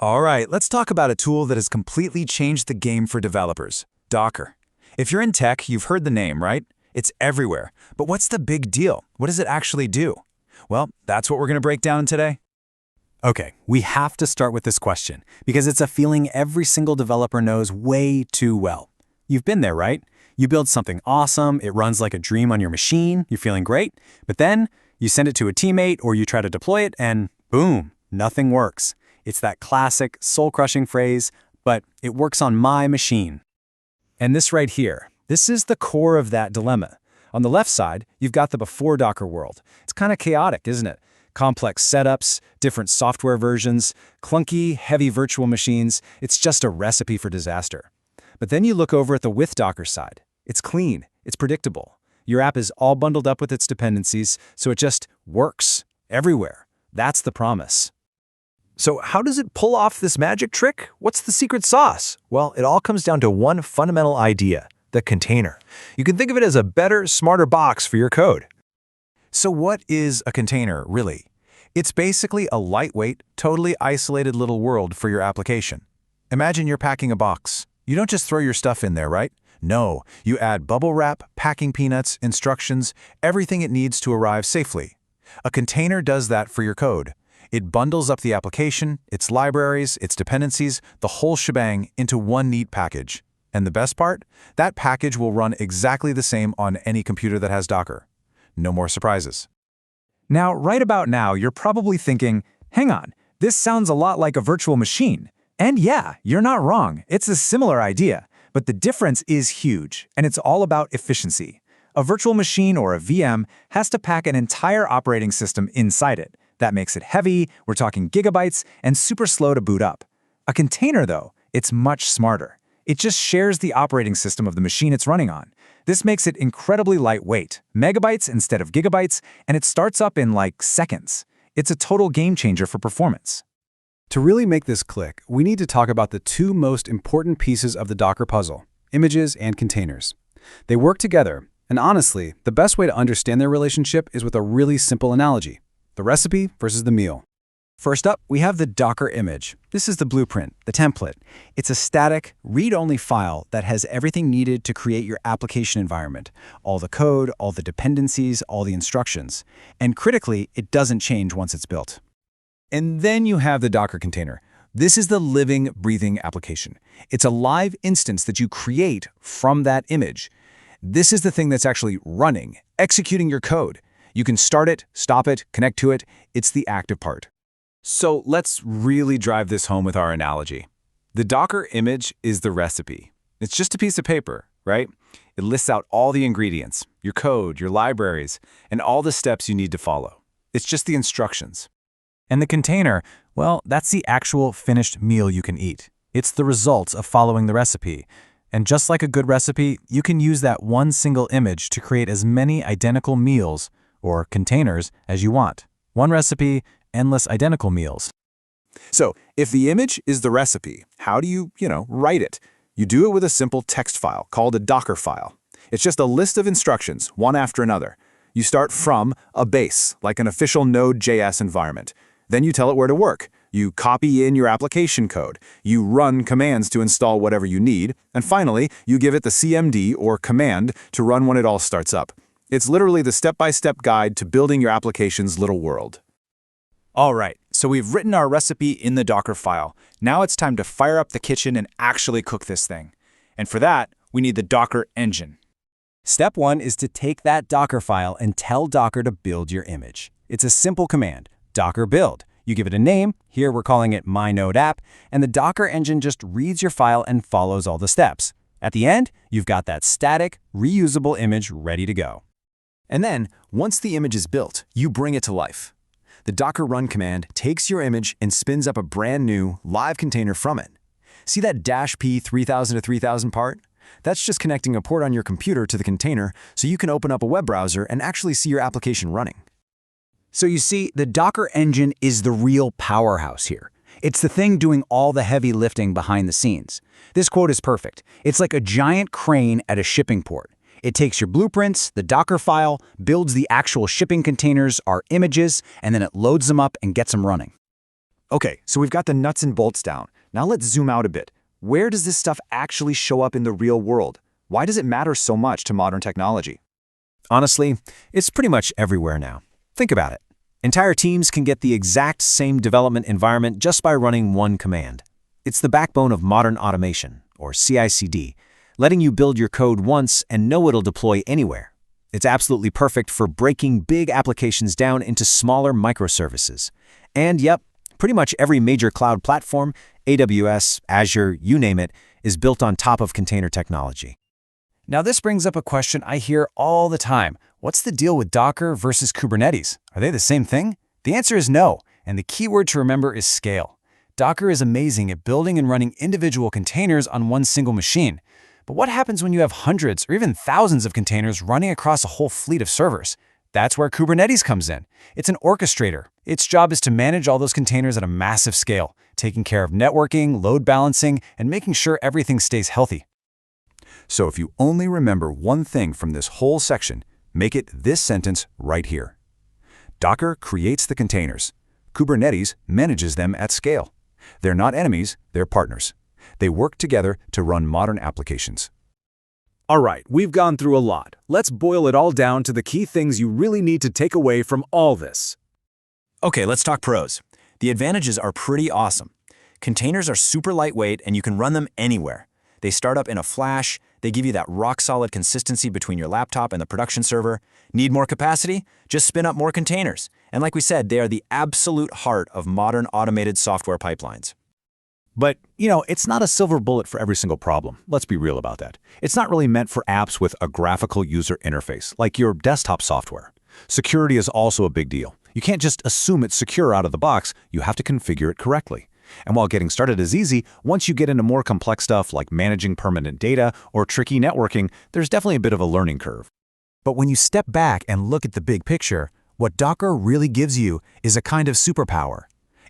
All right, let's talk about a tool that has completely changed the game for developers, Docker. If you're in tech, you've heard the name, right? It's everywhere. But what's the big deal? What does it actually do? Well, that's what we're going to break down today. Okay, we have to start with this question because it's a feeling every single developer knows way too well. You've been there, right? You build something awesome, it runs like a dream on your machine, you're feeling great, but then you send it to a teammate or you try to deploy it and boom, nothing works. It's that classic soul-crushing phrase, but it works on my machine. And this right here, this is the core of that dilemma. On the left side, you've got the before Docker world. It's kind of chaotic, isn't it? Complex setups, different software versions, clunky, heavy virtual machines. It's just a recipe for disaster. But then you look over at the with Docker side. It's clean, it's predictable. Your app is all bundled up with its dependencies, so it just works everywhere. That's the promise. So how does it pull off this magic trick? What's the secret sauce? Well, it all comes down to one fundamental idea, the container. You can think of it as a better, smarter box for your code. So what is a container, really? It's basically a lightweight, totally isolated little world for your application. Imagine you're packing a box. You don't just throw your stuff in there, right? No, you add bubble wrap, packing peanuts, instructions, everything it needs to arrive safely. A container does that for your code. It bundles up the application, its libraries, its dependencies, the whole shebang into one neat package. And the best part? That package will run exactly the same on any computer that has Docker. No more surprises. Now, right about now, you're probably thinking, hang on, this sounds a lot like a virtual machine. And yeah, you're not wrong. It's a similar idea. But the difference is huge, and it's all about efficiency. A virtual machine or a VM has to pack an entire operating system inside it. That makes it heavy, we're talking gigabytes, and super slow to boot up. A container, though, it's much smarter. It just shares the operating system of the machine it's running on. This makes it incredibly lightweight, megabytes instead of gigabytes, and it starts up in like seconds. It's a total game changer for performance. To really make this click, we need to talk about the two most important pieces of the Docker puzzle, images and containers. They work together, and honestly, the best way to understand their relationship is with a really simple analogy: the recipe versus the meal. First up, we have the Docker image. This is the blueprint, the template. It's a static, read-only file that has everything needed to create your application environment. All the code, all the dependencies, all the instructions. And critically, it doesn't change once it's built. And then you have the Docker container. This is the living, breathing application. It's a live instance that you create from that image. This is the thing that's actually running, executing your code. You can start it, stop it, connect to it. It's the active part. So let's really drive this home with our analogy. The Docker image is the recipe. It's just a piece of paper, right? It lists out all the ingredients, your code, your libraries, and all the steps you need to follow. It's just the instructions. And the container, well, that's the actual finished meal you can eat. It's the results of following the recipe. And just like a good recipe, you can use that one single image to create as many identical meals, or containers, as you want. One recipe, endless identical meals. So, if the image is the recipe, how do you, write it? You do it with a simple text file called a Docker file. It's just a list of instructions, one after another. You start from a base, like an official Node.js environment. Then you tell it where to work. You copy in your application code. You run commands to install whatever you need. And finally, you give it the CMD or command to run when it all starts up. It's literally the step-by-step guide to building your application's little world. All right, so we've written our recipe in the Docker file. Now it's time to fire up the kitchen and actually cook this thing. And for that, we need the Docker engine. Step one is to take that Docker file and tell Docker to build your image. It's a simple command, Docker build. You give it a name, here we're calling it my node app, and the Docker engine just reads your file and follows all the steps. At the end, you've got that static, reusable image ready to go. And then, once the image is built, you bring it to life. The Docker run command takes your image and spins up a brand new, live container from it. See that -p 3000 to 3000 part? That's just connecting a port on your computer to the container so you can open up a web browser and actually see your application running. So you see, the Docker engine is the real powerhouse here. It's the thing doing all the heavy lifting behind the scenes. This quote is perfect. It's like a giant crane at a shipping port. It takes your blueprints, the Docker file, builds the actual shipping containers, our images, and then it loads them up and gets them running. Okay, so we've got the nuts and bolts down. Now let's zoom out a bit. Where does this stuff actually show up in the real world? Why does it matter so much to modern technology? Honestly, it's pretty much everywhere now. Think about it. Entire teams can get the exact same development environment just by running one command. It's the backbone of modern automation, or CI/CD, letting you build your code once and know it'll deploy anywhere. It's absolutely perfect for breaking big applications down into smaller microservices. And yep, pretty much every major cloud platform, AWS, Azure, you name it, is built on top of container technology. Now this brings up a question I hear all the time. What's the deal with Docker versus Kubernetes? Are they the same thing? The answer is no, and the key word to remember is scale. Docker is amazing at building and running individual containers on one single machine. But what happens when you have hundreds or even thousands of containers running across a whole fleet of servers? That's where Kubernetes comes in. It's an orchestrator. Its job is to manage all those containers at a massive scale, taking care of networking, load balancing, and making sure everything stays healthy. So if you only remember one thing from this whole section, make it this sentence right here. Docker creates the containers. Kubernetes manages them at scale. They're not enemies, they're partners. They work together to run modern applications. All right, we've gone through a lot. Let's boil it all down to the key things you really need to take away from all this. Okay, let's talk pros. The advantages are pretty awesome. Containers are super lightweight and you can run them anywhere. They start up in a flash, they give you that rock-solid consistency between your laptop and the production server. Need more capacity? Just spin up more containers. And like we said, they are the absolute heart of modern automated software pipelines. But, it's not a silver bullet for every single problem. Let's be real about that. It's not really meant for apps with a graphical user interface, like your desktop software. Security is also a big deal. You can't just assume it's secure out of the box, you have to configure it correctly. And while getting started is easy, once you get into more complex stuff like managing permanent data or tricky networking, there's definitely a bit of a learning curve. But when you step back and look at the big picture, what Docker really gives you is a kind of superpower.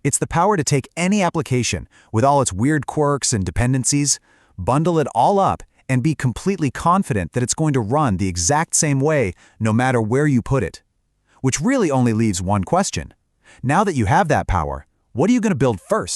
It's the power to take any application with all its weird quirks and dependencies, bundle it all up, and be completely confident that it's going to run the exact same way no matter where you put it. Which really only leaves one question. Now that you have that power, what are you going to build first?